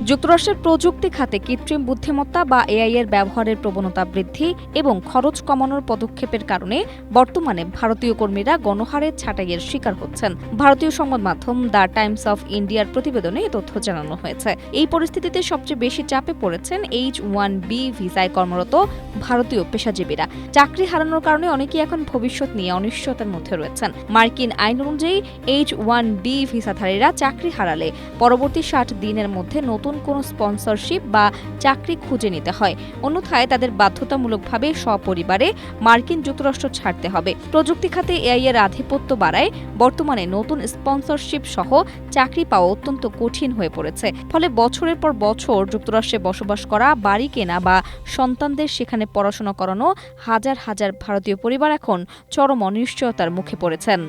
যুক্তরাষ্ট্রের প্রযুক্তি খাতে কৃত্রিম বুদ্ধিমত্তা বা এআই এর ব্যবহারের প্রবণতা বৃদ্ধি এবং খরচ কমানোর পদক্ষেপের কারণে বর্তমানে ভারতীয় কর্মীরা গণহারে ছাঁটাইয়ের শিকার হচ্ছেন। ভারতীয় সংবাদ মাধ্যম দ্য টাইমস অফ ইন্ডিয়ার প্রতিবেদনে এ তথ্য জানানো হয়েছে। এই পরিস্থিতিতে সবচেয়ে বেশি চাপে পড়েছেন H-1B ভিসায় কর্মরত ভারতীয় পেশাজীবীরা। চাকরি হারানোর কারণে অনেকেই এখন ভবিষ্যৎ নিয়ে অনিশ্চয়তার মধ্যে রয়েছেন। মার্কিন আইন অনুযায়ী H-1B ভিসাধারীরা চাকরি হারালে পরবর্তী 60 দিনের মধ্যে নতুন কোনো স্পন্সরশিপ বা চাকরি খুঁজে নিতে হয়। অন্যথায় তাদের বাধ্যতামূলকভাবে সপরিবারে মার্কিন যুক্তরাষ্ট্র ছাড়তে হবে। প্রযুক্তি খাতে এআই এর আধিপত্য বাড়ায় বর্তমানে নতুন স্পন্সরশিপ সহ চাকরি পাওয়া অত্যন্ত কঠিন হয়ে পড়েছে। ফলে বছরের পর বছর যুক্তরাষ্ট্রে বসবাস করা, বাড়ি কেনা বা সন্তানদের সেখানে পড়াশোনা করানো হাজার হাজার ভারতীয় পরিবার এখন চরম অনিশ্চয়তার মুখে পড়েছেন।